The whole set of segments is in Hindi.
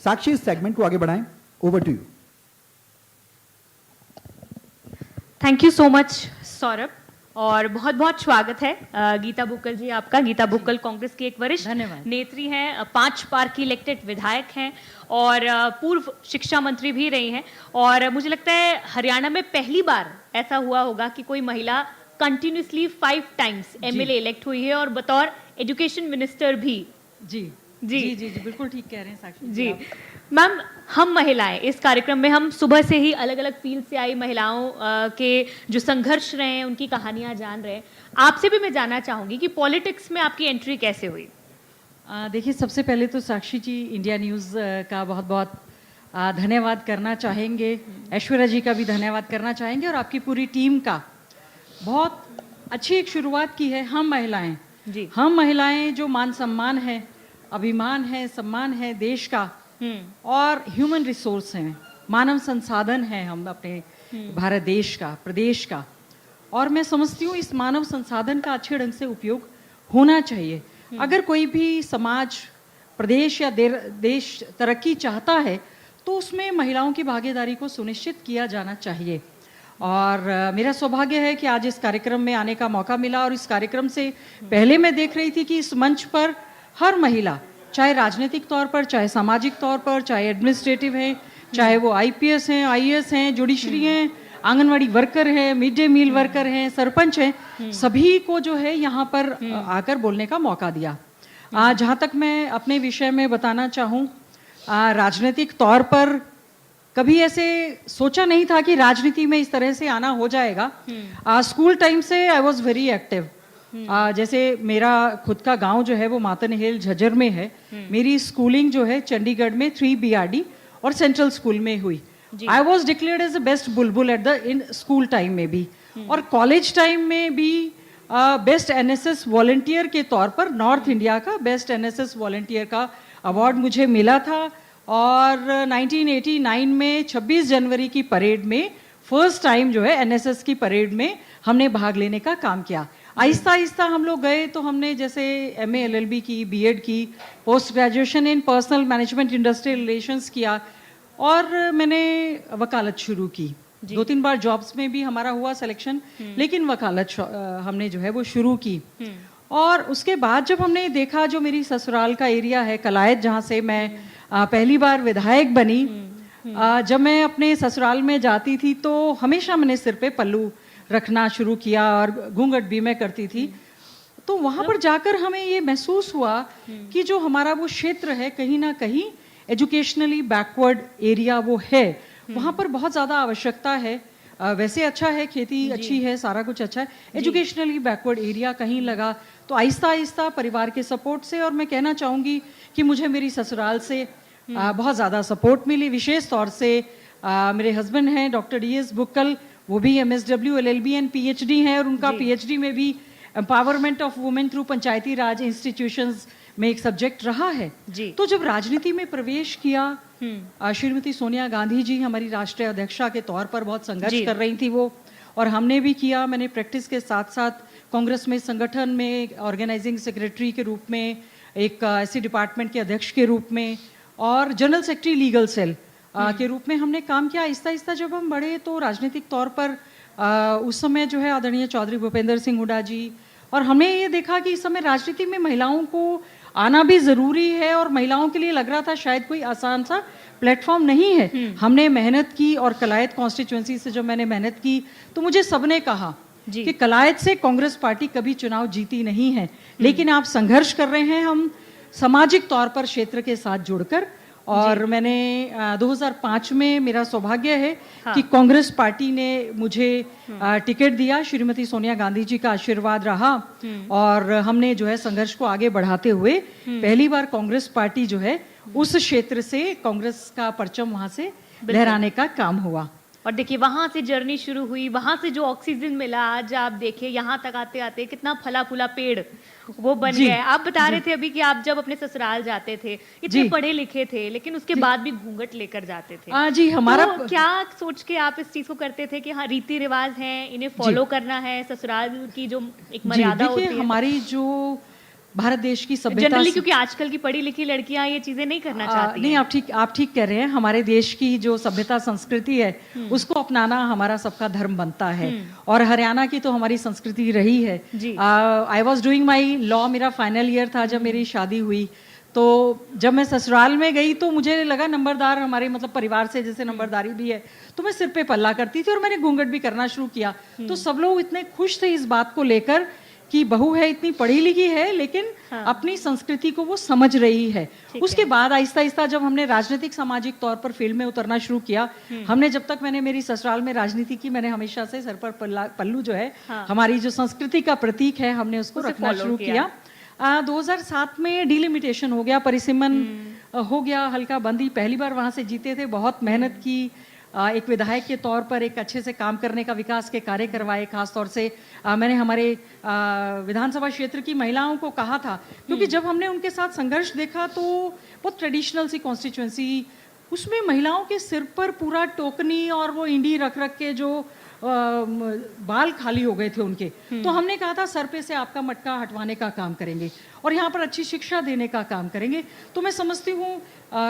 साक्षी इस सेगमेंट को आगे बढ़ाएं। Over to you. Thank you so much Saurabh, और बहुत बहुत स्वागत है गीता बुक्कल जी आपका। गीता बुक्कल कांग्रेस की एक वरिष्ठ नेत्री हैं, 5 बार की इलेक्टेड विधायक हैं और पूर्व शिक्षा मंत्री भी रही हैं। और मुझे लगता है हरियाणा में पहली बार ऐसा हुआ होगा कि कोई महिला कंटिन्यूसली 5 टाइम्स एमएलए इलेक्ट हुई है और बतौर एजुकेशन मिनिस्टर भी। जी जी जी जी, जी बिल्कुल ठीक कह रहे हैं साक्षी जी। मैम, हम महिलाएं इस कार्यक्रम में हम सुबह से ही अलग अलग फील्ड से आई महिलाओं के जो संघर्ष रहे हैं उनकी कहानियां जान रहे हैं। आपसे भी मैं जानना चाहूंगी कि पॉलिटिक्स में आपकी एंट्री कैसे हुई? देखिए, सबसे पहले तो साक्षी जी इंडिया न्यूज़ का बहुत बहुत धन्यवाद करना चाहेंगे। ऐश्वर्या जी का भी धन्यवाद करना चाहेंगे और आपकी पूरी टीम का। बहुत अच्छी एक शुरुआत की है हम महिलाएं जी। हम महिलाएं जो मान सम्मान है, अभिमान है, सम्मान है देश का और ह्यूमन रिसोर्स हैं, मानव संसाधन है हम अपने भारत देश का, प्रदेश का। और मैं समझती हूँ इस मानव संसाधन का अच्छे ढंग से उपयोग होना चाहिए। अगर कोई भी समाज, प्रदेश या देश तरक्की चाहता है तो उसमें महिलाओं की भागीदारी को सुनिश्चित किया जाना चाहिए। और मेरा सौभाग्य है कि आज इस कार्यक्रम में आने का मौका मिला। और इस कार्यक्रम से पहले मैं देख रही थी कि इस मंच पर हर महिला, चाहे राजनीतिक तौर पर, चाहे सामाजिक तौर पर, चाहे एडमिनिस्ट्रेटिव है, चाहे वो आईपीएस हैं, आईएएस हैं, जुडिशरी हैं, आंगनवाड़ी वर्कर हैं, मिड डे मील वर्कर हैं, सरपंच हैं, सभी को जो है यहाँ पर आकर बोलने का मौका दिया। जहाँ तक मैं अपने विषय में बताना चाहूँ, राजनीतिक तौर पर कभी ऐसे सोचा नहीं था कि राजनीति में इस तरह से आना हो जाएगा। स्कूल टाइम से आई वॉज वेरी एक्टिव। जैसे मेरा खुद का गांव जो है वो मातन हिल झज्जर में है। मेरी स्कूलिंग जो है चंडीगढ़ में 3 BRD और सेंट्रल स्कूल में हुई। I was declared as the best bulbul at the in school time में भी, और कॉलेज टाइम में भी बेस्ट एनएसएस वॉलंटियर के तौर पर नॉर्थ इंडिया का बेस्ट एनएसएस वॉलंटियर का अवार्ड मुझे मिला था। और 1989 में 26 जनवरी की परेड में फर्स्ट टाइम जो है एनएसएस की परेड में हमने भाग लेने का काम किया। आहिस्ता आहिस्ता हम लोग गए तो हमने जैसे MA LLB की, BEd की, post graduation in personal management industrial relations किया और मैंने वकालत शुरू की। 2-3 बार जॉब्स में भी हमारा हुआ सिलेक्शन, लेकिन वकालत हमने जो है वो शुरू की। और उसके बाद जब हमने देखा, जो मेरी ससुराल का एरिया है कलायत, जहाँ से मैं पहली बार विधायक बनी, जब मैं अपने ससुराल में जाती थी तो हमेशा मैंने सिर पे पल्लू रखना शुरू किया और घूंघट भी मैं करती थी। तो वहाँ पर जाकर हमें ये महसूस हुआ कि जो हमारा वो क्षेत्र है कहीं ना कहीं एजुकेशनली बैकवर्ड एरिया वो है, वहाँ पर बहुत ज़्यादा आवश्यकता है। वैसे अच्छा है, खेती अच्छी है, सारा कुछ अच्छा है, एजुकेशनली बैकवर्ड एरिया कहीं लगा। तो आहिस्ता आहिस्ता परिवार के सपोर्ट से, और मैं कहना चाहूँगी कि मुझे मेरी ससुराल से बहुत ज़्यादा सपोर्ट मिली। विशेष तौर से मेरे हस्बैंड हैं डॉक्टर DS बुक्कल, वो भी MSW LLB एंड PhD हैं, और उनका PhD में भी empowerment of women through Panchayati Raj institutions में एक सब्जेक्ट रहा है। तो जब राजनीति में प्रवेश किया, श्रीमती सोनिया गांधी जी हमारी राष्ट्रीय अध्यक्षा के तौर पर बहुत संघर्ष कर रही थी वो, और हमने भी किया। मैंने प्रैक्टिस के साथ साथ कांग्रेस में, संगठन में ऑर्गेनाइजिंग सेक्रेटरी के रूप में, एक ऐसी डिपार्टमेंट के अध्यक्ष के रूप में, और जनरल सेक्रेटरी लीगल सेल के रूप में हमने काम किया। आहिस्ता आहिस्ता जब हम बढ़े तो राजनीतिक तौर पर उस समय जो है आदरणीय चौधरी भूपेंद्र सिंह हुड्डा जी, और हमने ये देखा कि इस समय राजनीति में महिलाओं को आना भी ज़रूरी है, और महिलाओं के लिए लग रहा था शायद कोई आसान सा प्लेटफॉर्म नहीं है। हमने मेहनत की, और कलायत कॉन्स्टिट्यूंसी से जब मैंने मेहनत की तो मुझे सबने कहा कि कलायत से कांग्रेस पार्टी कभी चुनाव जीती नहीं है, लेकिन आप संघर्ष कर रहे हैं। हम सामाजिक तौर पर क्षेत्र के साथ जुड़कर, और मैंने 2005 में मेरा सौभाग्य है कि कांग्रेस पार्टी ने मुझे टिकट दिया। श्रीमती सोनिया गांधी जी का आशीर्वाद रहा, और हमने जो है संघर्ष को आगे बढ़ाते हुए पहली बार कांग्रेस पार्टी जो है उस क्षेत्र से कांग्रेस का परचम वहां से लहराने का काम हुआ। और देखिए वहां से जर्नी शुरू हुई, वहां से जो ऑक्सीजन मिला, आज आप देखिए यहाँ तक आते आते कितना फला फूला पेड़ वो बन गया है। आप बता रहे थे अभी कि आप जब अपने ससुराल जाते थे, इतने पढ़े लिखे थे, लेकिन उसके बाद भी घूंघट लेकर जाते थे। जी, हमारा तो क्या सोच के आप इस चीज को करते थे कि हाँ रीति रिवाज हैं, इन्हें फॉलो करना है, ससुराल की जो एक मर्यादा होती है? हमारी जो भारत देश की सभ्यता जनरली क्योंकि आजकल की पढ़ी लिखी लड़कियां ये चीजें नहीं करना चाहती नहीं, हैं। आप ठीक कह रहे हैं। हमारे देश की जो सभ्यता संस्कृति है उसको अपनाना हमारा सबका धर्म बनता है, और हरियाणा की तो हमारी संस्कृति रही है। I was doing my law, मेरा फाइनल ईयर था जब मेरी शादी हुई। तो जब मैं ससुराल में गई तो मुझे लगा नंबरदार हमारे मतलब परिवार से जैसे नंबरदारी भी है, तो मैं सिर पे पल्ला करती थी और मैंने घूंघट भी करना शुरू किया। तो सब लोग इतने खुश थे इस बात को लेकर कि बहू है, इतनी पढ़ी लिखी है, लेकिन अपनी संस्कृति को वो समझ रही है। उसके बाद आहिस्ता आहिस्ता जब हमने राजनीतिक सामाजिक तौर पर फील्ड में उतरना शुरू किया, हमने जब तक मैंने मेरी ससुराल में राजनीति की, मैंने हमेशा से सर पर पल्लू जो है हमारी जो संस्कृति का प्रतीक है, हमने उसको रखना शुरू किया। 2007 में डिलिमिटेशन हो गया, परिसीमन हो गया, हल्का बंदी पहली बार वहां से जीते थे। बहुत मेहनत की, एक विधायक के तौर पर एक अच्छे से काम करने का, विकास के कार्य करवाए। खास तौर से मैंने हमारे विधानसभा क्षेत्र की महिलाओं को कहा था, क्योंकि जब हमने उनके साथ संघर्ष देखा तो बहुत ट्रेडिशनल सी कॉन्स्टिट्यूएंसी, उसमें महिलाओं के सिर पर पूरा टोकनी और वो इंडी रख रख के जो बाल खाली हो गए थे उनके, तो हमने कहा था सर पे से आपका मटका हटवाने का काम करेंगे और यहाँ पर अच्छी शिक्षा देने का काम करेंगे। तो मैं समझती हूँ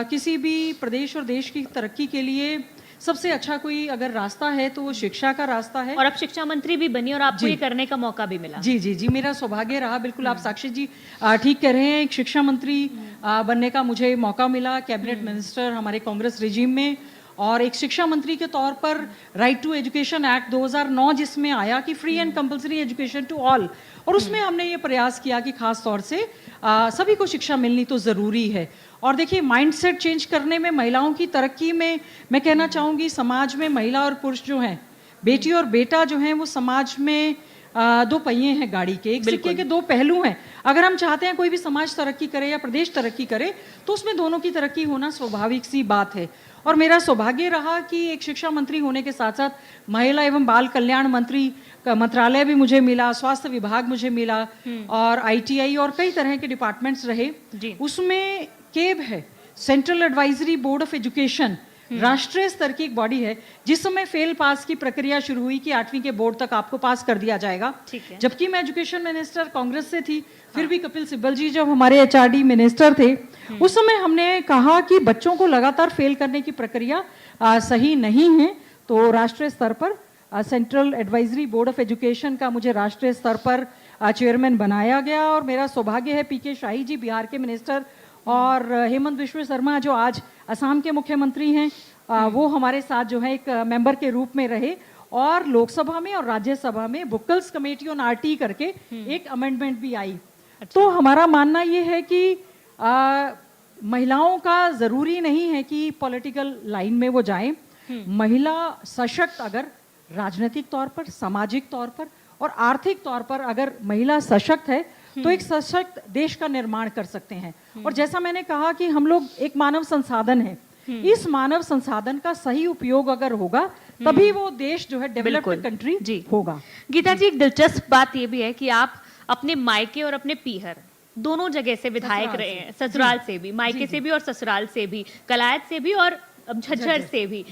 किसी भी प्रदेश और देश की तरक्की के लिए सबसे अच्छा कोई अगर रास्ता है तो वो शिक्षा का रास्ता है। और आप शिक्षा मंत्री भी बनी और आपको ये करने का मौका भी मिला। जी जी जी, मेरा सौभाग्य रहा। बिल्कुल आप साक्षी जी ठीक कह रहे हैं, एक शिक्षा मंत्री बनने का मुझे मौका मिला, कैबिनेट मिनिस्टर हमारे कांग्रेस रिजीम में, और एक शिक्षा मंत्री के तौर पर राइट टू एजुकेशन एक्ट 2009 जिसमें आया कि free and compulsory education to all, और उसमें हमने ये प्रयास किया कि खास तौर से सभी को शिक्षा मिलनी तो ज़रूरी है। और देखिए, माइंडसेट चेंज करने में, महिलाओं की तरक्की में, मैं कहना चाहूँगी समाज में महिला और पुरुष जो हैं, बेटी और बेटा जो हैं, वो समाज में दो पहिए हैं गाड़ी के, एक सिक्के के दो पहलू हैं। अगर हम चाहते हैं कोई भी समाज तरक्की करे या प्रदेश तरक्की करे, तो उसमें दोनों की तरक्की होना स्वाभाविक सी बात है। और मेरा सौभाग्य रहा कि एक शिक्षा मंत्री होने के साथ साथ महिला एवं बाल कल्याण मंत्री का मंत्रालय भी मुझे मिला, स्वास्थ्य विभाग मुझे मिला, और ITI और कई तरह के डिपार्टमेंट्स रहे। उसमें केब है, central advisory board of education, राष्ट्रीय स्तर की एक बॉडी है। जिस समय फेल पास की प्रक्रिया शुरू हुई कि 8वीं के बोर्ड तक आपको पास कर दिया जाएगा, जबकि मैं एजुकेशन मिनिस्टर कांग्रेस से थी, फिर भी कपिल सिब्बल जी जब हमारे HRD मिनिस्टर थे, उस समय हमने कहा कि बच्चों को लगातार फेल करने की प्रक्रिया सही नहीं है। तो राष्ट्रीय स्तर पर central advisory board of education का मुझे राष्ट्रीय स्तर पर चेयरमैन बनाया गया। और मेरा सौभाग्य है, PK शाही जी बिहार के मिनिस्टर और हेमंत बिश्व शर्मा जो आज असम के मुख्यमंत्री हैं, वो हमारे साथ जो है एक मेंबर के रूप में रहे, और लोकसभा में और राज्यसभा में बुक्कल्स कमेटी ऑन RT करके एक अमेंडमेंट भी आई। तो हमारा मानना ये है कि महिलाओं का जरूरी नहीं है कि पॉलिटिकल लाइन में वो जाएं। महिला सशक्त अगर राजनीतिक तौर पर, सामाजिक तौर पर और आर्थिक तौर पर अगर महिला सशक्त है, तो एक सशक्त देश का निर्माण कर सकते हैं। और जैसा मैंने कहा कि हम लोग एक मानव संसाधन है, इस मानव संसाधन का सही उपयोग अगर होगा, तभी वो देश जो है डेवलप्ड कंट्री होगा। गीता जी, एक दिलचस्प बात ये भी है कि आप अपने मायके और अपने पीहर दोनों जगह से विधायक रहे हैं, ससुराल से भी, मायके से भी और ससुराल से भी, कलायत से भी और झज्जर से भी।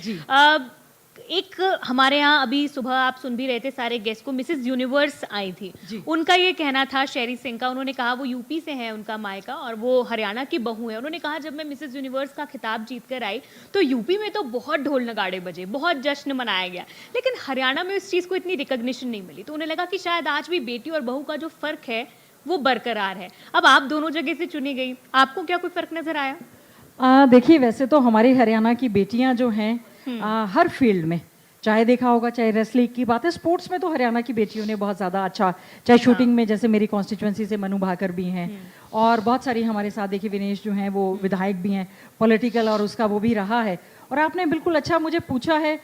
एक हमारे यहाँ अभी सुबह आप सुन भी रहे थे सारे गेस्ट को, मिसेस यूनिवर्स आई थी, उनका ये कहना था, शेरी सिंह का, उन्होंने कहा वो यूपी से है उनका मायका और वो हरियाणा की बहू है। उन्होंने कहा जब मैं मिसेस यूनिवर्स का खिताब जीत कर आई तो यूपी में तो बहुत ढोल नगाड़े बजे, बहुत जश्न मनाया गया, लेकिन हरियाणा में उस चीज़ को इतनी रिकॉग्निशन नहीं मिली। तो उन्हें लगा कि शायद आज भी बेटी और बहू का जो फर्क है वो बरकरार है। अब आप दोनों जगह से चुनी गई, आपको क्या कोई फर्क नजर आया? देखिए, वैसे तो हमारी हरियाणा की बेटियां जो हैं हर फील्ड में, चाहे देखा होगा, चाहे रेसलिंग की बात है, स्पोर्ट्स में तो हरियाणा की बेटियों ने बहुत ज़्यादा अच्छा, चाहे शूटिंग में जैसे मेरी कॉन्स्टिट्यूएंसी से मनु भाकर भी हैं, और बहुत सारी हमारे साथ देखिए विनेश जो हैं वो विधायक भी हैं, पॉलिटिकल और उसका वो भी रहा है। और आपने बिल्कुल अच्छा मुझे पूछा है।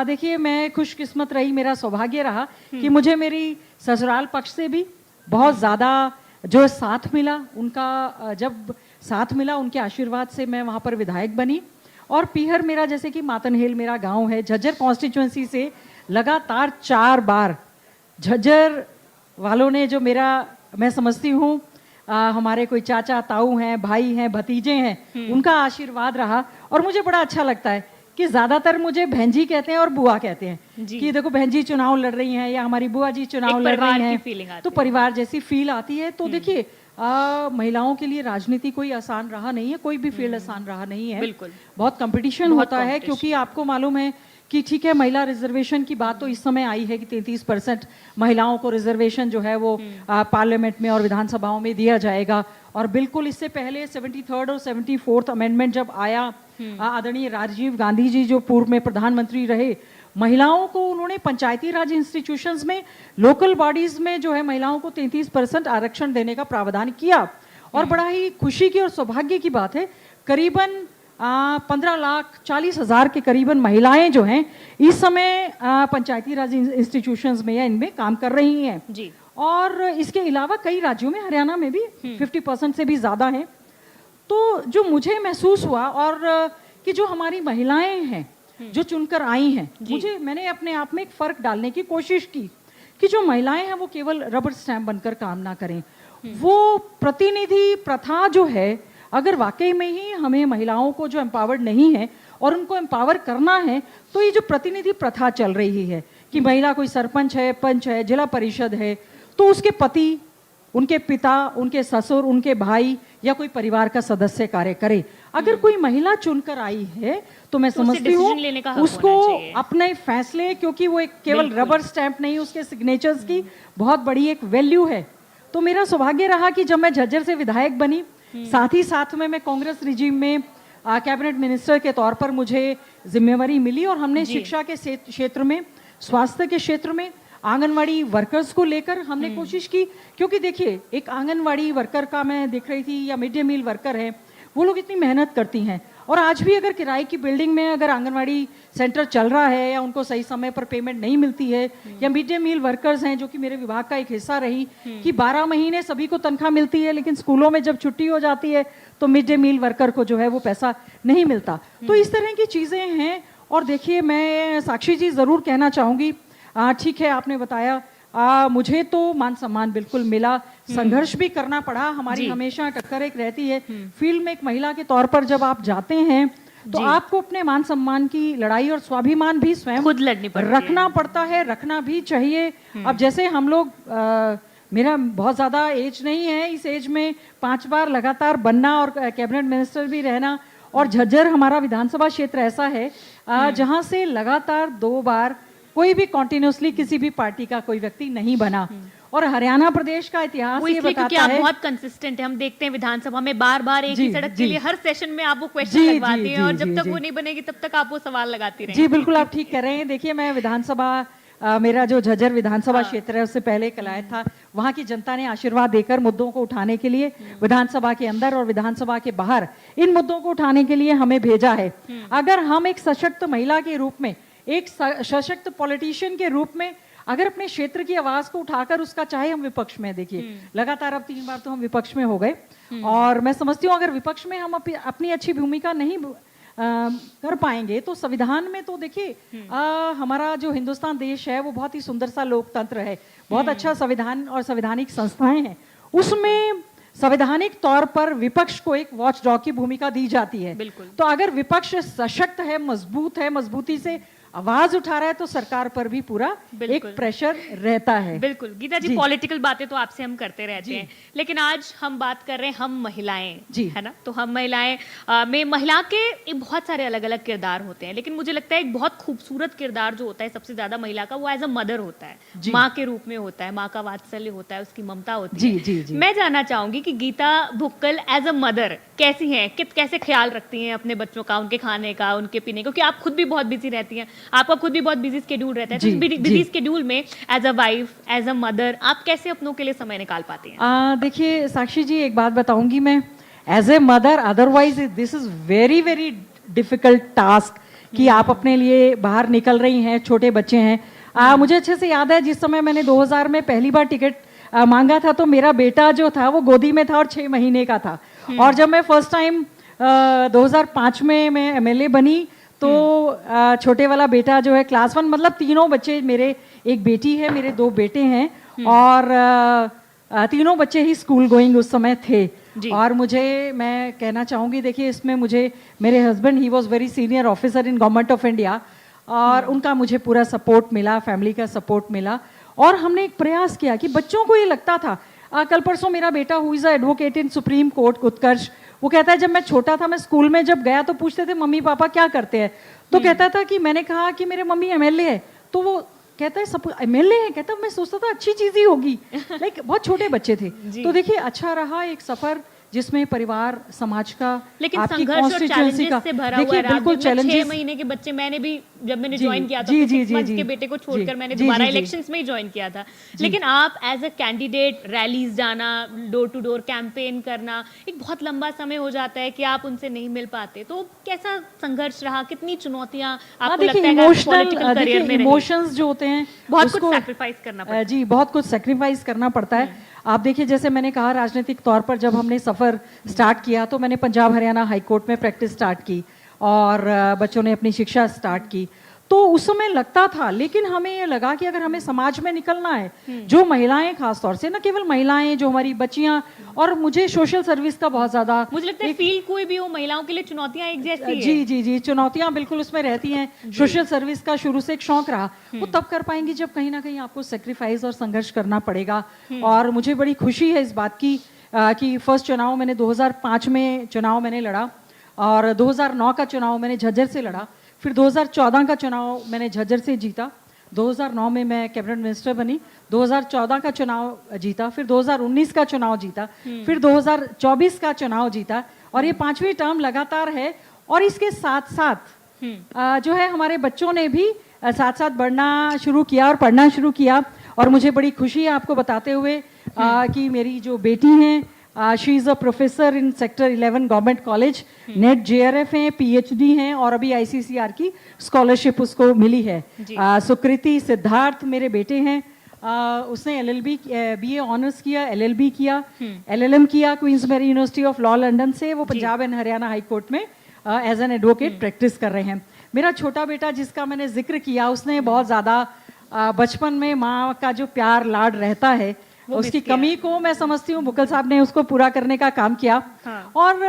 देखिए, मैं खुशकिस्मत रही, मेरा सौभाग्य रहा कि मुझे मेरी ससुराल पक्ष से भी बहुत ज़्यादा जो साथ मिला, उनका जब साथ मिला, उनके आशीर्वाद से मैं वहाँ पर विधायक बनी। और पीहर मेरा, जैसे कि मातनहेल मेरा गांव है, झज्जर कॉन्स्टिट्यूएंसी से लगातार 4 बार झज्जर वालों ने जो मेरा, मैं समझती हूँ हमारे कोई चाचा ताऊ हैं, भाई हैं, भतीजे हैं, उनका आशीर्वाद रहा। और मुझे बड़ा अच्छा लगता है कि ज्यादातर मुझे बहनजी कहते हैं और बुआ कहते हैं कि देखो बहनजी चुनाव लड़ रही हैं या हमारी बुआ जी चुनाव लड़ रही हैं, तो परिवार जैसी फील आती है। तो देखिए, महिलाओं के लिए राजनीति कोई आसान रहा नहीं है, कोई भी फील्ड आसान रहा नहीं है। बिल्कुल। बहुत कंपटीशन होता है, क्योंकि आपको मालूम है कि ठीक है, महिला रिजर्वेशन की बात तो इस समय आई है कि 33% महिलाओं को रिजर्वेशन जो है वो पार्लियामेंट में और विधानसभाओं में दिया जाएगा। और बिल्कुल इससे पहले 73rd और 74th अमेंडमेंट जब आया, आदरणीय राजीव गांधी जी जो पूर्व में प्रधानमंत्री रहे, महिलाओं को उन्होंने पंचायती राज इंस्टीट्यूशंस में, लोकल बॉडीज में जो है महिलाओं को 33% आरक्षण देने का प्रावधान किया। और बड़ा ही खुशी की और सौभाग्य की बात है, करीबन 15,40,000 के करीबन महिलाएं जो हैं इस समय पंचायती राज इंस्टीट्यूशंस में या इनमें काम कर रही हैं जी। और इसके अलावा कई राज्यों में, हरियाणा में भी 50% से भी ज्यादा हैं। तो जो मुझे महसूस हुआ, और कि जो हमारी महिलाएं हैं जो चुनकर आई हैं, मैंने अपने आप में एक फर्क डालने की कोशिश की कि जो महिलाएं हैं वो केवल रबर स्टैम्प बनकर काम ना करें। वो प्रतिनिधि प्रथा जो है, अगर वाकई में ही हमें महिलाओं को जो एम्पावर्ड नहीं है और उनको एम्पावर करना है, तो ये जो प्रतिनिधि प्रथा चल रही है कि महिला कोई सरपंच है, पंच है, जिला परिषद है, तो उसके पति, उनके पिता, उनके ससुर, उनके भाई या कोई परिवार का सदस्य कार्य करे। अगर कोई महिला चुनकर आई है तो मैं समझती हूँ उसको अपने फैसले, क्योंकि वो एक केवल रबर स्टैंप नहीं, उसके सिग्नेचर्स की बहुत बड़ी एक वैल्यू है। तो मेरा सौभाग्य रहा कि जब मैं झज्जर से विधायक बनी, साथ ही साथ में मैं कांग्रेस रिजीम में कैबिनेट मिनिस्टर के तौर पर मुझे जिम्मेवारी मिली, और हमने शिक्षा के क्षेत्र में, स्वास्थ्य के क्षेत्र में, आंगनवाड़ी वर्कर्स को लेकर हमने कोशिश की। क्योंकि देखिए, एक आंगनवाड़ी वर्कर का मैं देख रही थी, या मिड डे मील वर्कर है, वो लोग इतनी मेहनत करती हैं, और आज भी अगर किराए की बिल्डिंग में अगर आंगनवाड़ी सेंटर चल रहा है या उनको सही समय पर पेमेंट नहीं मिलती है, या मिड डे मील वर्कर्स हैं जो कि मेरे विभाग का एक हिस्सा रही कि 12 महीने सभी को तनख्वाह मिलती है, लेकिन स्कूलों में जब छुट्टी हो जाती है तो मिड डे मील वर्कर को जो है वो पैसा नहीं मिलता। तो इस तरह की चीज़ें हैं। और देखिए, मैं साक्षी जी ज़रूर कहना चाहूँगी, ठीक है आपने बताया, मुझे तो मान सम्मान बिल्कुल मिला, संघर्ष भी करना पड़ा, हमारी हमेशा टक्कर एक रहती है फील्ड में। एक महिला के तौर पर जब आप जाते हैं तो आपको अपने मान सम्मान की लड़ाई और स्वाभिमान भी स्वयं खुद लड़नी पड़ती है, रखना पड़ता है, रखना भी चाहिए। अब जैसे हम लोग, मेरा बहुत ज़्यादा एज नहीं है, इस एज में 5 बार लगातार बनना और कैबिनेट मिनिस्टर भी रहना, और झज्जर हमारा विधानसभा क्षेत्र ऐसा है जहाँ से लगातार 2 बार कोई भी कॉन्टिन्यूसली किसी भी पार्टी का कोई व्यक्ति नहीं बना। और हरियाणा प्रदेश का इतिहास ये बताता है, आप बहुत कंसिस्टेंट है। हम देखते हैं विधानसभा में बार-बार एक ही सड़क के लिए हर सेशन में आप वो क्वेश्चन लगवाती हैं, और जब तक वो नहीं बनेगी तब तक आप वो सवाल लगाती रहें। जी बिल्कुल, आप ठीक कह रहे हैं। देखिए, मैं विधानसभा, मेरा जो झज्जर विधानसभा क्षेत्र है उससे पहले कलायत था, वहाँ की जनता ने आशीर्वाद देकर मुद्दों को उठाने के लिए विधानसभा के अंदर और विधानसभा के बाहर इन मुद्दों को उठाने के लिए हमें भेजा है। अगर हम एक सशक्त महिला के रूप में, एक सशक्त पॉलिटिशियन के रूप में अगर अपने क्षेत्र की आवाज को उठाकर, उसका चाहे हम विपक्ष में, देखिए लगातार अब 3 बार तो हम विपक्ष में हो गए, और मैं समझती हूँ अगर विपक्ष में हम अपनी अच्छी भूमिका नहीं कर पाएंगे तो संविधान में तो देखिए, हमारा जो हिंदुस्तान देश है वो बहुत ही सुंदर सा लोकतंत्र है, बहुत अच्छा संविधान और संवैधानिक संस्थाएं हैं, उसमें संवैधानिक तौर पर विपक्ष को एक वॉच डॉग की भूमिका दी जाती है। तो अगर विपक्ष सशक्त है, मजबूत है, मजबूती से आवाज उठा रहा है, तो सरकार पर भी पूरा एक प्रेशर रहता है। बिल्कुल गीता जी, पॉलिटिकल बातें तो आपसे हम करते रहते हैं, लेकिन आज हम बात कर रहे हैं हम महिलाएं, है ना। तो हम महिलाएं में महिला के बहुत सारे अलग अलग किरदार होते हैं, लेकिन मुझे लगता है एक बहुत खूबसूरत किरदार जो होता है सबसे ज्यादा महिला का, वो एज अ मदर होता है, माँ के रूप में होता है, माँ का वात्सल्य होता है, उसकी ममता होती है। मैं जानना चाहूंगी कि Geeta Bhukkal as a mother कैसी हैं, कैसे ख्याल रखती हैं अपने बच्चों का, उनके खाने का, उनके पीने, क्योंकि आप खुद भी बहुत बिजी रहती हैं, आपका खुद भी बहुत बिजी स्केड्यूल रहता है, तो बिजी स्केड्यूल में as a wife, as a mother, आप कैसे अपनों के लिए समय निकाल पाती हैं? देखिए साक्षी जी, एक बात बताऊंगी मैं, as a mother, otherwise this is very very difficult task कि आप अपने लिए बाहर निकल रही हैं, छोटे बच्चे हैं। मुझे अच्छे से याद है, जिस समय मैंने 2000 में पहली बार टिकट मांगा था, तो मेरा बेटा जो था वो गोदी में था और 6 महीने का था, और जब मैं फर्स्ट टाइम 2005 में मैं MLA बनी, तो छोटे वाला बेटा जो है क्लास 1, मतलब तीनों बच्चे, मेरे एक बेटी है, मेरे 2 बेटे हैं, और तीनों बच्चे ही स्कूल गोइंग उस समय थे। और मैं कहना चाहूँगी, देखिए इसमें मुझे मेरे husband, he was very senior officer in government of India, और उनका मुझे पूरा सपोर्ट मिला, फैमिली का सपोर्ट मिला, और हमने एक प्रयास किया कि बच्चों को ये लगता था कल परसों मेरा बेटा who is advocate in supreme court Utkarsh, वो कहता है जब मैं छोटा था, मैं स्कूल में जब गया तो पूछते थे मम्मी पापा क्या करते हैं, तो कहता था कि मैंने कहा कि मेरे मम्मी एमएलए है, तो वो कहता है सब एमएलए है, कहता मैं सोचता था अच्छी चीज ही होगी, लाइक बहुत छोटे बच्चे थे। तो देखिए अच्छा रहा एक सफर जिसमें परिवार समाज का, लेकिन आपकी संघर्ष और कॉन्स्टिट्यूएंसी का, चैलेंजेस से भरा हुआ देखिए रहा। बिल्कुल जब मैं चैलेंजेस 6 महीने के बच्चे, मैंने भी जब मैंने जी, ज्वाइन किया था जी, तो जी, 6 जी, मंथ्स जी, के बेटे को छोड़कर मैंने जी, दोबारा जी, जी। इलेक्शंस में ही ज्वाइन किया था। लेकिन आप एज अ कैंडिडेट रैलीज जाना, डोर टू डोर कैंपेन करना, एक बहुत लंबा समय हो जाता है कि आप उनसे नहीं मिल पाते, तो कैसा संघर्ष रहा, कितनी चुनौतियां आपको लगता है पॉलिटिकल करियर में रही? इमोशंस जो होते हैं बहुत कुछ सैक्रिफाइस करना पड़ता है। जी बहुत कुछ सेक्रीफाइस करना पड़ता है। आप देखिए जैसे मैंने कहा राजनीतिक तौर पर जब हमने सफ़र स्टार्ट किया तो मैंने पंजाब हरियाणा हाई कोर्ट में प्रैक्टिस स्टार्ट की और बच्चों ने अपनी शिक्षा स्टार्ट की, तो उस समय लगता था, लेकिन हमें ये लगा कि अगर हमें समाज में निकलना है, जो महिलाएं खास तौर से, न केवल महिलाएं, जो हमारी बच्चियां, और मुझे सोशल सर्विस का बहुत ज्यादा, मुझे लगता है फील्ड कोई भी हो, महिलाओं के लिए चुनौतियां एक जैसी है। जी जी जी चुनौतियां बिल्कुल उसमें रहती हैं। सोशल सर्विस का शुरू से एक शौक रहा, वो तब कर पाएंगी जब कहीं ना कहीं आपको सेक्रीफाइस और संघर्ष करना पड़ेगा। और मुझे बड़ी खुशी है इस बात की कि फर्स्ट चुनाव मैंने 2005 में चुनाव मैंने लड़ा, और 2009 का चुनाव मैंने झज्जर से लड़ा, फिर 2014 का चुनाव मैंने झज्जर से जीता, 2009 में मैं कैबिनेट मिनिस्टर बनी, 2014 का चुनाव जीता, फिर 2019 का चुनाव जीता, फिर 2024 का चुनाव जीता, और ये 5वीं टर्म लगातार है। और इसके साथ साथ जो है हमारे बच्चों ने भी साथ साथ बढ़ना शुरू किया और पढ़ना शुरू किया। और मुझे बड़ी खुशी है आपको बताते हुए कि मेरी जो बेटी हैं, she is a professor in sector 11 government college, net JRF हैं, पीएचडी हैं, और अभी आईसीसीआर की स्कॉलरशिप उसको मिली है। सुकृति सिद्धार्थ मेरे बेटे हैं, उसने एलएलबी बीए ऑनर्स किया, एलएलबी किया, एलएलएम किया Queens Mary University of law London से। वो Punjab and Haryana high court में एज एन एडवोकेट प्रैक्टिस कर रहे हैं। मेरा छोटा बेटा जिसका मैंने जिक्र किया, उसने बहुत ज़्यादा बचपन में माँ का जो प्यार लाड रहता है उसकी कमी को मैं समझती हूँ बुक्कल साहब ने उसको पूरा करने का काम किया। और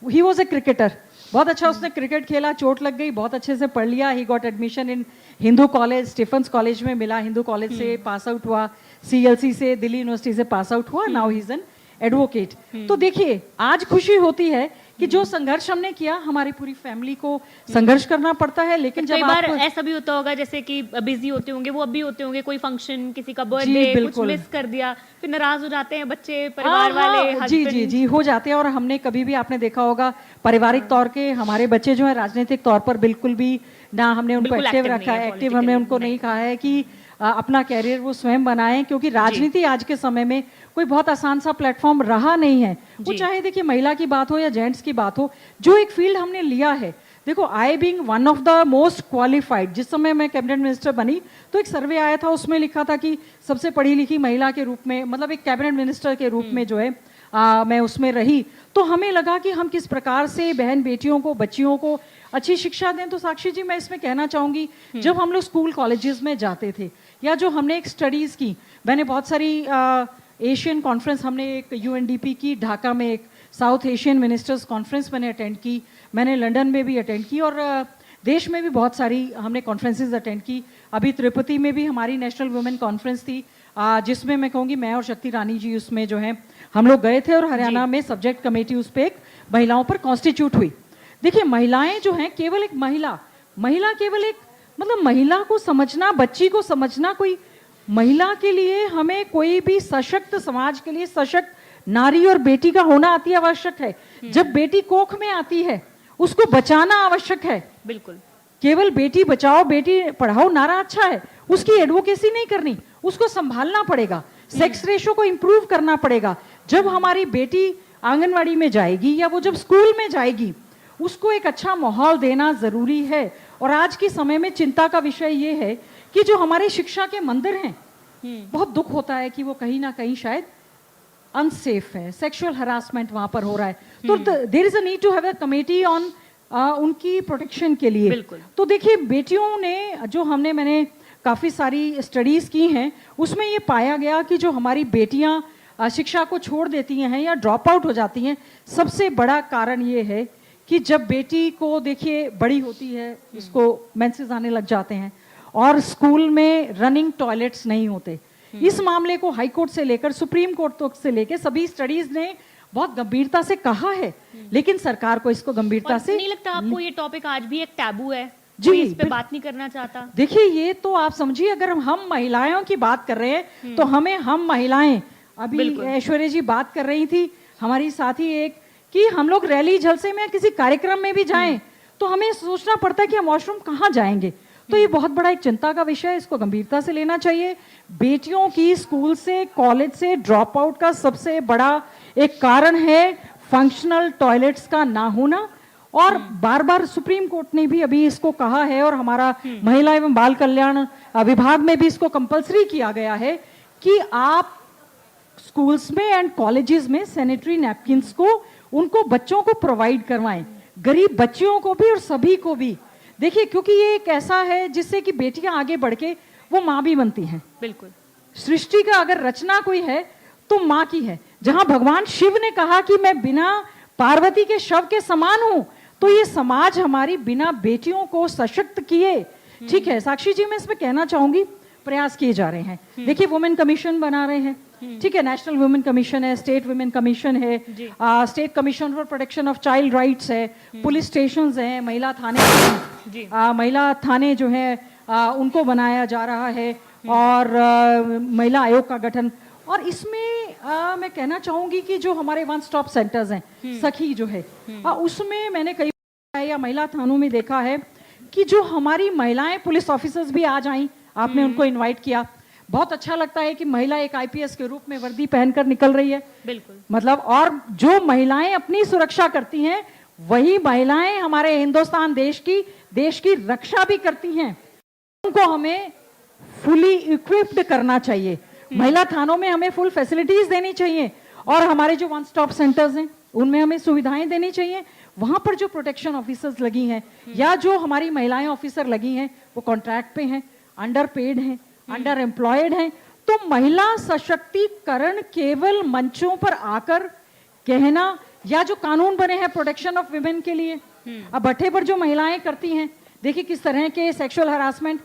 ही वॉज ए क्रिकेटर, बहुत अच्छा उसने क्रिकेट खेला, चोट लग गई, बहुत अच्छे से पढ़ लिया। He got admission in Hindu college, Stephen's college में मिला, हिंदू कॉलेज से पास आउट हुआ, सीएलसी से दिल्ली यूनिवर्सिटी से पास आउट हुआ, now he is an advocate. तो देखिए आज खुशी होती है कि जो संघर्ष हमने किया, हमारी पूरी फैमिली को संघर्ष करना पड़ता है, लेकिन जब बार ऐसा भी होता होगा जैसे कि बिजी होते होंगे, वो अब भी होते होंगे, कोई फंक्शन, किसी का बर्थडे, कुछ मिस कर दिया, फिर नाराज हो जाते हैं बच्चे, परिवार वाले, जी जी जी हो जाते हैं। और हमने कभी भी, आपने देखा होगा पारिवारिक तौर के हमारे बच्चे जो है राजनीतिक तौर पर बिल्कुल भी ना हमने उनको एक्टिव रखा है, एक्टिव हमने उनको नहीं कहा है कि अपना कैरियर वो स्वयं बनाएं, क्योंकि राजनीति आज के समय में कोई बहुत आसान सा प्लेटफॉर्म रहा नहीं है। वो चाहे देखिए महिला की बात हो या जेंट्स की बात हो, जो एक फील्ड हमने लिया है, देखो I being one of the most qualified, जिस समय मैं कैबिनेट मिनिस्टर बनी तो एक सर्वे आया था, उसमें लिखा था कि सबसे पढ़ी लिखी महिला के रूप में, मतलब एक कैबिनेट मिनिस्टर के रूप में जो है मैं उसमें रही। तो हमें लगा कि हम किस प्रकार से बहन बेटियों को, बच्चियों को अच्छी शिक्षा दें। तो साक्षी जी मैं इसमें कहना चाहूँगी, जब हम लोग स्कूल कॉलेजेस में जाते थे या जो हमने एक स्टडीज़ की, मैंने बहुत सारी एशियन कॉन्फ्रेंस, हमने एक यूएनडीपी की ढाका में, एक साउथ एशियन मिनिस्टर्स कॉन्फ्रेंस मैंने अटेंड की, मैंने लंदन में भी अटेंड की, और देश में भी बहुत सारी हमने कॉन्फ्रेंसेस अटेंड की। अभी त्रिपुटी में भी हमारी नेशनल वुमेन कॉन्फ्रेंस थी, जिसमें मैं कहूँगी मैं और शक्ति रानी जी उसमें जो है हम लोग गए थे, और हरियाणा में सब्जेक्ट कमेटी उस पर एक महिलाओं पर कॉन्स्टिट्यूट हुई। देखिए महिलाएं जो हैं, केवल एक महिला केवल एक, मतलब महिला को समझना, बच्ची को समझना, कोई महिला के लिए हमें कोई भी सशक्त समाज के लिए सशक्त नारी और बेटी का होना अति आवश्यक है। जब बेटी कोख में आती है उसको बचाना आवश्यक है। बिल्कुल, केवल बेटी बचाओ बेटी पढ़ाओ नारा अच्छा है, उसकी एडवोकेसी नहीं करनी, उसको संभालना पड़ेगा, सेक्स रेशो को इंप्रूव करना पड़ेगा। जब हमारी बेटी आंगनवाड़ी में जाएगी या वो जब स्कूल में जाएगी, उसको एक अच्छा माहौल देना जरूरी है। और आज के समय में चिंता का विषय ये है कि जो हमारे शिक्षा के मंदिर हैं, बहुत दुख होता है कि वो कहीं ना कहीं शायद अनसेफ है, सेक्सुअल हरासमेंट वहां पर हो रहा है। तो there is a need to have a committee on उनकी प्रोटेक्शन के लिए। तो देखिए बेटियों ने जो मैंने काफ़ी सारी स्टडीज़ की हैं, उसमें ये पाया गया कि जो हमारी बेटियां शिक्षा को छोड़ देती हैं या ड्रॉप आउट हो जाती हैं, सबसे बड़ा कारण ये है कि जब बेटी को देखिए बड़ी होती है, उसको मेंसेस आने लग जाते हैं, और स्कूल में रनिंग टॉयलेट्स नहीं होते, इस मामले को हाई कोर्ट से लेकर सुप्रीम कोर्ट तक से लेकर सभी स्टडीज ने बहुत गंभीरता से कहा है, लेकिन सरकार को इसको गंभीरता और से नहीं लगता आपको ये टॉपिक आज भी एक टैबू है? जी, कोई इस पे बात नहीं करना चाहता? देखिए, ये तो आप समझिए, अगर हम महिलाओं की बात कर रहे हैं तो हम महिलाएं, अभी ऐश्वर्या जी बात कर रही थी हमारी साथी एक, कि हम लोग रैली जलसे में किसी कार्यक्रम में भी जाएं तो हमें सोचना पड़ता है कि हम वॉशरूम कहाँ जाएंगे। तो ये बहुत बड़ा एक चिंता का विषय है, इसको गंभीरता से लेना चाहिए। बेटियों की स्कूल से कॉलेज से ड्रॉप आउट का सबसे बड़ा एक कारण है फंक्शनल टॉयलेट्स का ना होना, और बार बार सुप्रीम कोर्ट ने भी अभी इसको कहा है, और हमारा महिला एवं बाल कल्याण विभाग में भी इसको कंपलसरी किया गया है कि आप स्कूल्स में एंड कॉलेजेस में सैनिटरी नैपकिन्स को उनको बच्चों को प्रोवाइड करवाएं, गरीब बच्चियों को भी और सभी को भी। देखिए, क्योंकि ये एक ऐसा है जिससे कि बेटियां आगे बढ़ के वो माँ भी बनती हैं। बिल्कुल, सृष्टि का अगर रचना कोई है तो माँ की है। जहां भगवान शिव ने कहा कि मैं बिना पार्वती के शव के समान हूं, तो ये समाज हमारी बिना बेटियों को सशक्त किए, ठीक है। साक्षी जी, मैं इसमें कहना चाहूंगी, प्रयास किए जा रहे हैं। देखिए, वुमेन कमीशन बना रहे हैं, ठीक है, नेशनल वुमेन कमीशन है, स्टेट वुमेन कमीशन है, state commission for protection of child rights है, पुलिस स्टेशंस हैं, महिला थाने, महिला थाने जो है उनको बनाया जा रहा है, और महिला आयोग का गठन। और इसमें मैं कहना चाहूंगी कि जो हमारे वन स्टॉप सेंटर्स हैं, सखी जो है, उसमें मैंने कई या महिला थानों में देखा है कि जो हमारी महिलाएं पुलिस ऑफिसर्स भी आ जाएं, आपने उनको इनवाइट किया, बहुत अच्छा लगता है कि महिला एक आईपीएस के रूप में वर्दी पहनकर निकल रही है। बिल्कुल, मतलब, और जो महिलाएं अपनी सुरक्षा करती हैं, वही महिलाएं हमारे हिंदुस्तान देश की रक्षा भी करती हैं। उनको हमें फुली इक्विप्ड करना चाहिए। महिला थानों में हमें फुल फैसिलिटीज देनी चाहिए, और हमारे जो वन स्टॉप सेंटर्स हैं उनमें हमें सुविधाएं देनी चाहिए। वहां पर जो प्रोटेक्शन ऑफिसर्स लगी हैं या जो हमारी महिलाएं ऑफिसर लगी हैं, वो कॉन्ट्रैक्ट पे हैं, अंडर पेड हैं, अंडर एम्प्लॉयड हैं। तो महिला सशक्तिकरण केवल मंचों पर आकर कहना, या जो कानून बने हैं प्रोटेक्शन ऑफ विमेन के लिए, अब भट्टे पर जो महिलाएं करती हैं, देखिए किस तरह के सेक्सुअल हरासमेंट।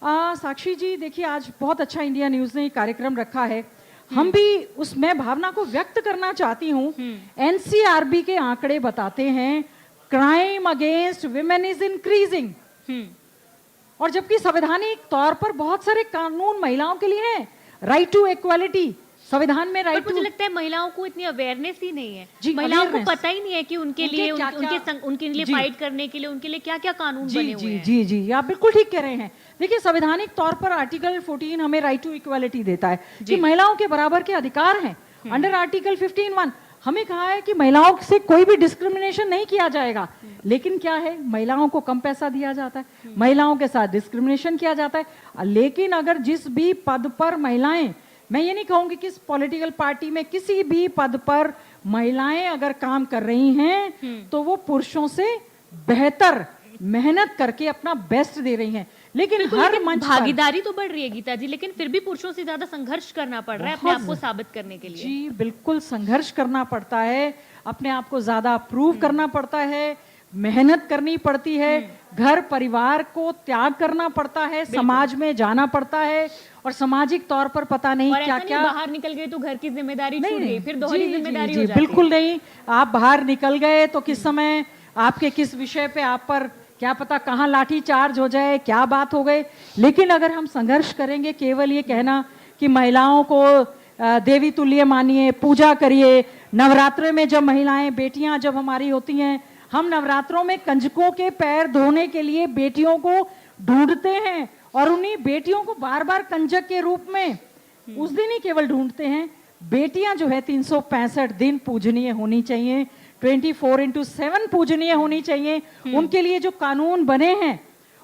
साक्षी जी, देखिए आज बहुत अच्छा इंडिया न्यूज ने कार्यक्रम रखा है, हम भी उसमें भावना को व्यक्त करना चाहती हूँ। एनसीआरबी के आंकड़े बताते हैं crime against women is increasing, और जबकि संवैधानिक तौर पर बहुत सारे कानून महिलाओं के लिए हैं, राइट टू इक्वालिटी, संविधान में राइट। मुझे लगता है महिलाओं को इतनी अवेयरनेस ही नहीं है, जी, महिलाओं को awareness। पता ही नहीं है कि उनके लिए उनके लिए फाइट करने के लिए उनके लिए क्या क्या कानून बने हुए हैं। जी जी, आप बिल्कुल ठीक कह रहे हैं। देखिए, संवैधानिक तौर पर आर्टिकल 14 हमें राइट टू इक्वालिटी देता है कि महिलाओं के बराबर के अधिकार हैं। अंडर आर्टिकल 15(1) हमें कहा है कि महिलाओं से कोई भी डिस्क्रिमिनेशन नहीं किया जाएगा, लेकिन क्या है, महिलाओं को कम पैसा दिया जाता है, महिलाओं के साथ डिस्क्रिमिनेशन किया जाता है। लेकिन अगर जिस भी पद पर महिलाएं, मैं ये नहीं कहूंगी किस पॉलिटिकल पार्टी में, किसी भी पद पर महिलाएं अगर काम कर रही हैं तो वो पुरुषों से बेहतर मेहनत करके अपना बेस्ट दे रही हैं। लेकिन हर मंच पर भागीदारी तो बढ़ रही है गीता जी, लेकिन फिर भी पुरुषों से ज्यादा संघर्ष करना पड़ रहा है अपने आप को साबित करने के लिए। जी बिल्कुल, संघर्ष करना पड़ता है, अपने आप को ज्यादा प्रूव करना पड़ता है, मेहनत करनी पड़ती है, घर परिवार को त्याग करना पड़ता है, समाज में जाना पड़ता है, और सामाजिक तौर पर पता नहीं क्या क्या। बाहर निकल गए तो घर की जिम्मेदारी छूट गई, फिर दोहरी जिम्मेदारी हो जाती है। बिल्कुल नहीं, आप बाहर निकल गए तो किस समय आपके किस विषय पे आप पर क्या पता कहाँ लाठी चार्ज हो जाए, क्या बात हो गई। लेकिन अगर हम संघर्ष करेंगे, केवल ये कहना कि महिलाओं को देवी तुल्य मानिए, पूजा करिए, नवरात्र में जब महिलाएं बेटियां जब हमारी होती हैं, हम नवरात्रों में कंजकों के पैर धोने के लिए बेटियों को ढूंढते हैं, और उन्हीं बेटियों को बार बार कंजक के रूप में उस दिन ही केवल ढूंढते हैं। बेटियां जो है 365 दिन पूजनीय होनी चाहिए, 24/7 पूजनीय होनी चाहिए। उनके लिए जो कानून बने हैं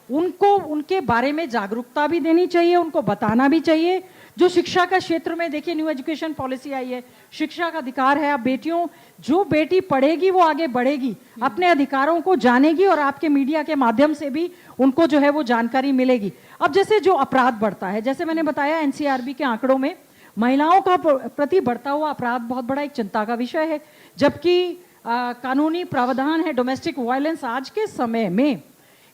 उनको, उनके बारे में जागरूकता भी देनी चाहिए, उनको बताना भी चाहिए। जो शिक्षा का क्षेत्र में देखिए न्यू एजुकेशन पॉलिसी आई है, शिक्षा का अधिकार है। अब बेटियों, जो बेटी पढ़ेगी वो आगे बढ़ेगी, अपने अधिकारों को जानेगी, और आपके मीडिया के माध्यम से भी उनको जो है वो जानकारी मिलेगी। अब जैसे जो अपराध बढ़ता है, जैसे मैंने बताया एनसीआरबी के आंकड़ों में महिलाओं का प्रति बढ़ता हुआ अपराध बहुत बड़ा एक चिंता का विषय है, जबकि कानूनी प्रावधान है डोमेस्टिक वायलेंस। आज के समय में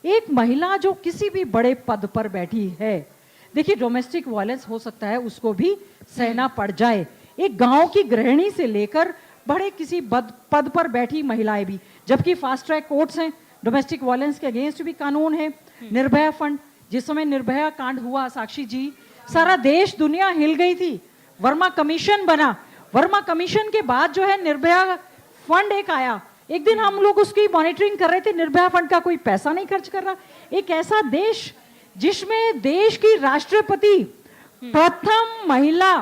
एक महिला जो किसी भी बड़े पद पर बैठी है, देखिए डोमेस्टिक वायलेंस हो सकता है उसको भी सहना पड़ जाए, एक गांव की गृहिणी से लेकर बड़े किसी पद पर बैठी महिलाएं भी, जबकि फास्ट ट्रैक कोर्ट्स हैं, डोमेस्टिक वायलेंस के अगेंस्ट भी कानून है, निर्भया फंड, जिस समय निर्भया कांड हुआ साक्षी जी, सारा देश दुनिया हिल गई थी, वर्मा कमीशन बना, वर्मा कमीशन के बाद जो है निर्भया फंड एक आया, एक दिन हम लोग उसकी मॉनिटरिंग कर रहे थे, निर्भया फंड का कोई पैसा नहीं खर्च कर रहा। एक ऐसा देश जिसमें देश की राष्ट्रपति प्रथम महिला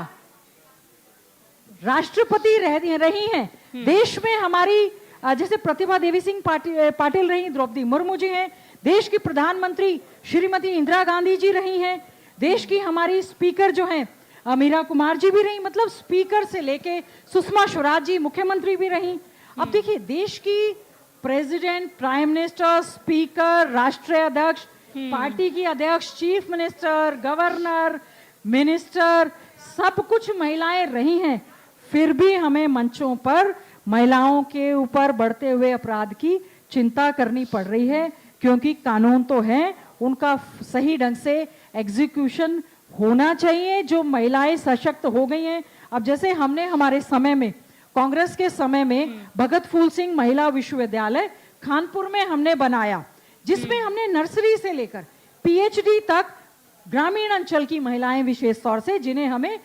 राष्ट्रपति रही हैं, देश में हमारी जैसे प्रतिभा देवी सिंह पाटिल रही, द्रौपदी मुर्मू जी हैं, देश की प्रधानमंत्री श्रीमती इंदिरा गांधी जी रही हैं, देश की हमारी स्पीकर जो हैं मीरा कुमार जी भी रही, मतलब स्पीकर से लेके सुषमा स्वराज जी मुख्यमंत्री भी रही। अब देखिए देश की प्रेसिडेंट, प्राइम मिनिस्टर, स्पीकर, राष्ट्रीय अध्यक्ष, पार्टी की अध्यक्ष, चीफ मिनिस्टर, गवर्नर, मिनिस्टर, सब कुछ महिलाएं रही हैं, फिर भी हमें मंचों पर महिलाओं के ऊपर बढ़ते हुए अपराध की चिंता करनी पड़ रही है, क्योंकि कानून तो है, उनका सही ढंग से एग्जीक्यूशन होना चाहिए। जो महिलाएं सशक्त हो गई हैं, अब जैसे हमने हमारे समय में, कांग्रेस के समय में भगत फूल सिंह महिला विश्वविद्यालय कानपुर में हमने बनाया, जिसमें हमने नर्सरी से लेकर पीएचडी तक ग्रामीण अंचल की महिलाएं विशेष तौर से, जिन्हें हमें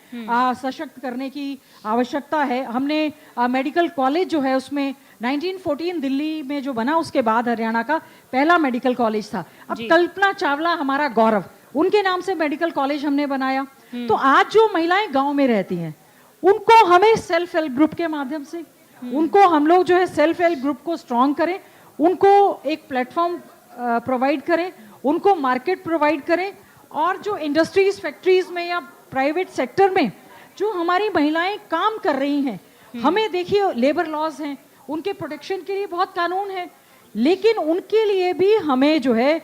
सशक्त करने की आवश्यकता है। हमने मेडिकल कॉलेज जो है उसमें 1914 दिल्ली में जो बना, उसके बाद हरियाणा का पहला मेडिकल कॉलेज था। अब कल्पना चावला हमारा गौरव, उनके नाम से मेडिकल कॉलेज हमने बनाया। तो आज जो महिलाएं गांव में रहती हैं, उनको हमें सेल्फ हेल्प ग्रुप के माध्यम से, उनको हम लोग जो है सेल्फ हेल्प ग्रुप को स्ट्रॉन्ग करें, उनको एक प्लेटफॉर्म प्रोवाइड करें, उनको मार्केट प्रोवाइड करें, और जो इंडस्ट्रीज, फैक्ट्रीज में या प्राइवेट सेक्टर में जो हमारी महिलाएं काम कर रही हैं, हमें देखिए लेबर लॉज हैं, उनके प्रोटेक्शन के लिए बहुत कानून है, लेकिन उनके लिए भी हमें जो है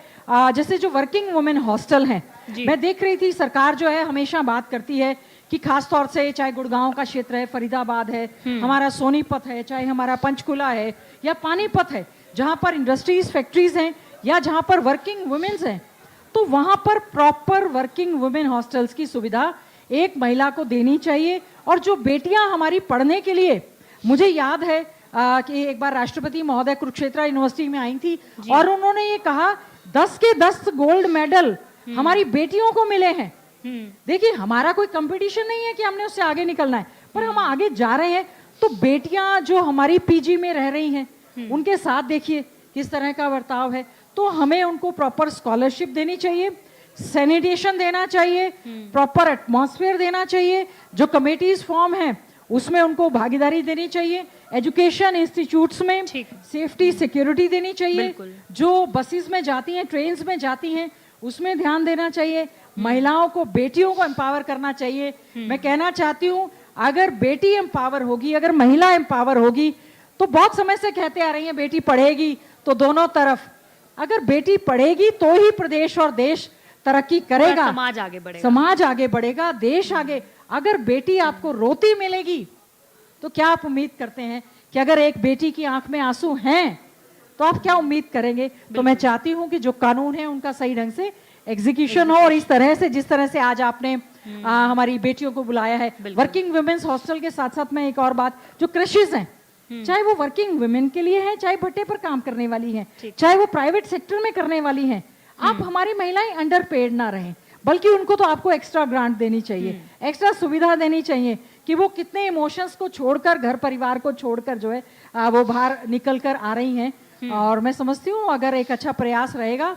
जैसे जो वर्किंग वुमेन हॉस्टल हैं, मैं देख रही थी सरकार जो है हमेशा बात करती है कि खास तौर से चाहे गुड़गांव का क्षेत्र है, फरीदाबाद है, हमारा सोनीपत है, चाहे हमारा पंचकुला है या पानीपत है, जहां पर इंडस्ट्रीज, फैक्ट्रीज हैं या जहां पर वर्किंग वुमेन्स हैं, तो वहां पर प्रॉपर वर्किंग वुमेन हॉस्टल्स की सुविधा एक महिला को देनी चाहिए। और जो बेटियां हमारी पढ़ने के लिए, मुझे याद है कि एक बार राष्ट्रपति महोदय कुरुक्षेत्र यूनिवर्सिटी में आई थी और उन्होंने ये कहा 10 के 10 गोल्ड मेडल हमारी बेटियों को मिले हैं। देखिए हमारा कोई कंपटीशन नहीं है कि हमने उससे आगे निकलना है, पर हम आगे जा रहे हैं। तो बेटियां जो हमारी पीजी में रह रही हैं, उनके साथ देखिए किस तरह का बर्ताव है। तो हमें उनको प्रॉपर स्कॉलरशिप देनी चाहिए, सैनिटेशन देना चाहिए, प्रॉपर एटमॉस्फेयर देना चाहिए, जो कमेटीज फॉर्म हैं उसमें उनको भागीदारी देनी चाहिए, एजुकेशन इंस्टीट्यूट्स में सेफ्टी सिक्योरिटी देनी चाहिए, जो बसेस में जाती हैं, ट्रेन्स में जाती हैं, उसमें ध्यान देना चाहिए, महिलाओं को, बेटियों को एम्पावर करना चाहिए। मैं कहना चाहती हूँ अगर बेटी एम्पावर होगी, अगर महिला एम्पावर होगी, तो बहुत समय से कहते आ रही हैं बेटी पढ़ेगी तो दोनों तरफ, अगर बेटी पढ़ेगी तो ही प्रदेश और देश तरक्की करेगा, समाज आगे बढ़ेगा, समाज आगे बढ़ेगा, देश आगे। अगर बेटी आपको रोती मिलेगी तो क्या आप उम्मीद करते हैं कि अगर एक बेटी की आंख में आंसू हैं तो आप क्या उम्मीद करेंगे? तो मैं चाहती हूं कि जो कानून है उनका सही ढंग से एग्जीक्यूशन हो, और इस तरह से जिस तरह से आज आपने हमारी बेटियों को बुलाया है वर्किंग वुमेन्स हॉस्टल के साथ साथ, मैं एक और बात, जो कृषिज हैं, चाहे वो वर्किंग वुमेन के लिए है, चाहे भट्टे पर काम करने वाली हैं, चाहे वो प्राइवेट सेक्टर में करने वाली हैं, आप हमारी महिलाएं अंडर पेड ना रहें, बल्कि उनको तो आपको एक्स्ट्रा ग्रांट देनी चाहिए, एक्स्ट्रा सुविधा देनी चाहिए कि वो कितने इमोशंस को छोड़कर, घर परिवार को छोड़कर जो है वो बाहर निकल कर आ रही हैं। और मैं समझती हूँ अगर एक अच्छा प्रयास रहेगा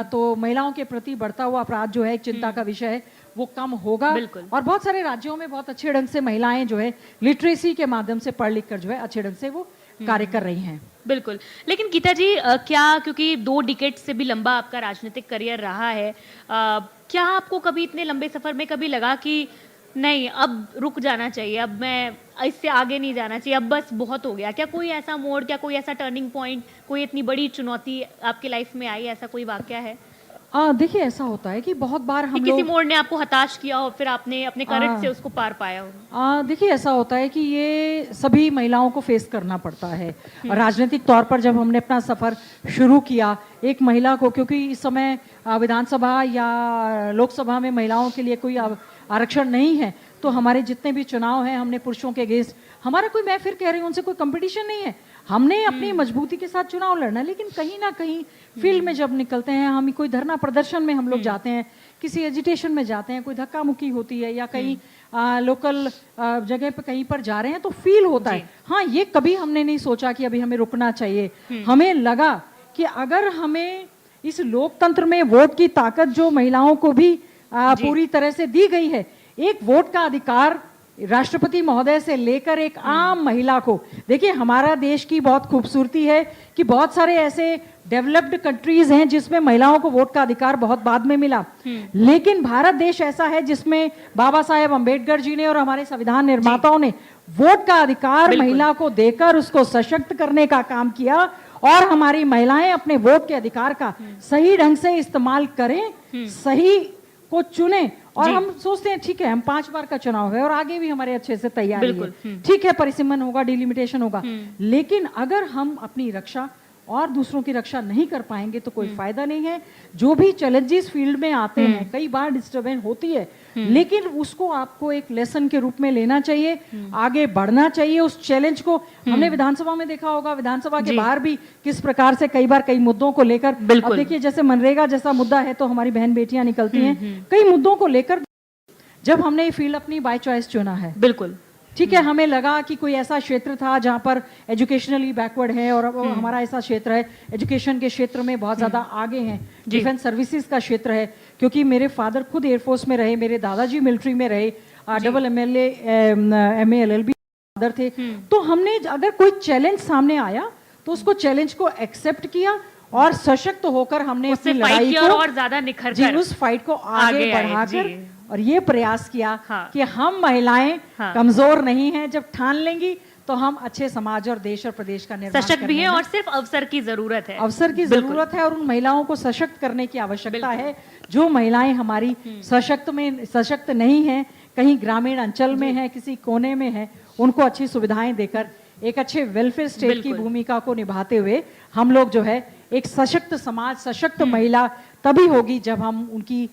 तो महिलाओं के प्रति बढ़ता हुआ अपराध जो है एक चिंता का विषय है, वो कम होगा। और बहुत सारे राज्यों में बहुत अच्छे ढंग से महिलाएं जो है लिटरेसी के माध्यम से पढ़ लिख कर जो है अच्छे ढंग से वो कार्य कर रही हैं। बिल्कुल। लेकिन गीता जी क्या, क्योंकि 2 डिकेड से भी लंबा आपका राजनीतिक करियर रहा है, क्या आपको कभी इतने लंबे सफर में कभी लगा कि नहीं अब रुक जाना चाहिए, अब मैं इससे आगे नहीं जाना चाहिए, अब बस बहुत हो गया? क्या कोई ऐसा मोड़, क्या कोई ऐसा टर्निंग पॉइंट, कोई इतनी बड़ी चुनौती आपके लाइफ में आई, ऐसा कोई वाकया है? देखिए ऐसा होता है कि बहुत बार हम कि किसी लोग मोड़ ने आपको हताश किया हो, फिर आपने अपने करेज से उसको पार पाया हो? देखिए ऐसा होता है कि ये सभी महिलाओं को फेस करना पड़ता है। राजनीतिक तौर पर जब हमने अपना सफर शुरू किया, एक महिला को, क्योंकि इस समय विधानसभा या लोकसभा में महिलाओं के लिए कोई आरक्षण नहीं है, तो हमारे जितने भी चुनाव हैं हमने पुरुषों के अगेंस्ट, हमारा कोई, मैं फिर कह रही हूँ, उनसे कोई कंपटीशन नहीं है। हमने अपनी मजबूती के साथ चुनाव लड़ना है, लेकिन कहीं ना कहीं फील्ड में जब निकलते हैं, हम कोई धरना प्रदर्शन में हम लोग जाते हैं, किसी एजिटेशन में जाते हैं, कोई धक्का मुक्की होती है या कहीं लोकल जगह पे कहीं पर जा रहे हैं, तो फील होता है। हाँ, ये कभी हमने नहीं सोचा कि अभी हमें रुकना चाहिए। हमें लगा कि अगर हमें इस लोकतंत्र में वोट की ताकत जो महिलाओं को भी पूरी तरह से दी गई है, एक वोट का अधिकार राष्ट्रपति महोदय से लेकर एक आम महिला को, देखिए हमारा देश की बहुत खूबसूरती है कि बहुत सारे ऐसे डेवलप्ड कंट्रीज हैं जिसमें महिलाओं को वोट का अधिकार बहुत बाद में मिला, लेकिन भारत देश ऐसा है जिसमें बाबा साहेब अंबेडकर जी ने और हमारे संविधान निर्माताओं ने वोट का अधिकार महिला को देकर उसको सशक्त करने का काम किया, और हमारी महिलाएं अपने वोट के अधिकार का सही ढंग से इस्तेमाल करें, सही को चुने। और हम सोचते हैं ठीक है, हम 5 बार का चुनाव है और आगे भी हमारे अच्छे से तैयारी है, ठीक है, परिसीमन होगा, डिलिमिटेशन होगा, लेकिन अगर हम अपनी रक्षा और दूसरों की रक्षा नहीं कर पाएंगे तो कोई फायदा नहीं है। जो भी चैलेंजेस फील्ड में आते हैं, कई बार डिस्टर्बेंस होती है, लेकिन उसको आपको एक लेसन के रूप में लेना चाहिए, आगे बढ़ना चाहिए। उस चैलेंज को हमने विधानसभा में देखा होगा, विधानसभा के बाहर भी किस प्रकार से कई बार कई मुद्दों को लेकर, अब देखिए जैसे मनरेगा जैसा मुद्दा है तो हमारी बहन बेटियां निकलती हैं, कई मुद्दों को लेकर जब हमने ये फील्ड अपनी बाय चॉइस चुना है, बिल्कुल ठीक है, हमें लगा कि कोई ऐसा क्षेत्र था जहां पर एजुकेशनली बैकवर्ड है, और हमारा ऐसा क्षेत्र है एजुकेशन के क्षेत्र में बहुत ज्यादा आगे हैं, डिफेंस सर्विसेज का क्षेत्र है, क्योंकि मेरे फादर खुद एयरफोर्स में रहे, मेरे दादाजी मिलिट्री में रहे, double MLA MA LLB father थे। तो हमने अगर कोई चैलेंज सामने आया तो उसको चैलेंज को एक्सेप्ट किया और सशक्त होकर हमने अपनी लड़ाई को और ज्यादा निखर कर उस फाइट को आगे बढ़ाकर और ये प्रयास किया कि हम महिलाएं कमजोर नहीं हैं, जब ठान लेंगी तो हम अच्छे समाज और देश और प्रदेश का निर्माण सशक्त भी है, और सिर्फ अवसर की जरूरत है, अवसर की जरूरत है, और उन महिलाओं को सशक्त करने की आवश्यकता है। जो महिलाएं हमारी सशक्त नहीं हैं, कहीं ग्रामीण अंचल में है, किसी कोने में है, उनको अच्छी सुविधाएं देकर एक अच्छे वेलफेयर स्टेट की भूमिका को निभाते हुए हम लोग जो है एक सशक्त समाज, सशक्त महिला तभी होगी जब हम उनकी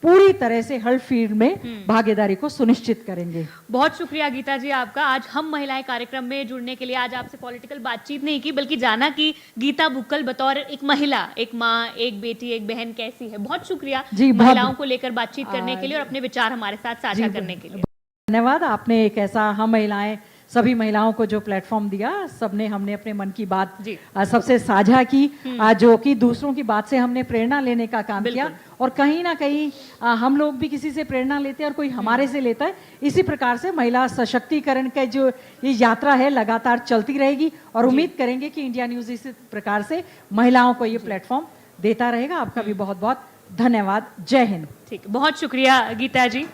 पूरी तरह से हर फील्ड में भागीदारी को सुनिश्चित करेंगे। बहुत शुक्रिया गीता जी आपका, आज हम महिलाएं कार्यक्रम में जुड़ने के लिए। आज आपसे पॉलिटिकल बातचीत नहीं की, बल्कि जाना कि गीता बुक्कल बतौर एक महिला, एक माँ, एक बेटी, एक बहन कैसी है। बहुत शुक्रिया महिलाओं को लेकर बातचीत करने के लिए और अपने विचार हमारे साथ साझा करने के लिए। धन्यवाद। आपने एक ऐसा हम महिलाएं, सभी महिलाओं को जो प्लेटफॉर्म दिया, सबने हमने अपने मन की बात सबसे साझा की, जो कि दूसरों की बात से हमने प्रेरणा लेने का काम किया, और कहीं ना कहीं हम लोग भी किसी से प्रेरणा लेते हैं और कोई हमारे से लेता है। इसी प्रकार से महिला सशक्तिकरण का जो ये यात्रा है लगातार चलती रहेगी, और उम्मीद करेंगे कि इंडिया न्यूज इसी प्रकार से महिलाओं को ये प्लेटफॉर्म देता रहेगा। आपका भी बहुत बहुत धन्यवाद। जय हिंद। ठीक, बहुत शुक्रिया गीता जी।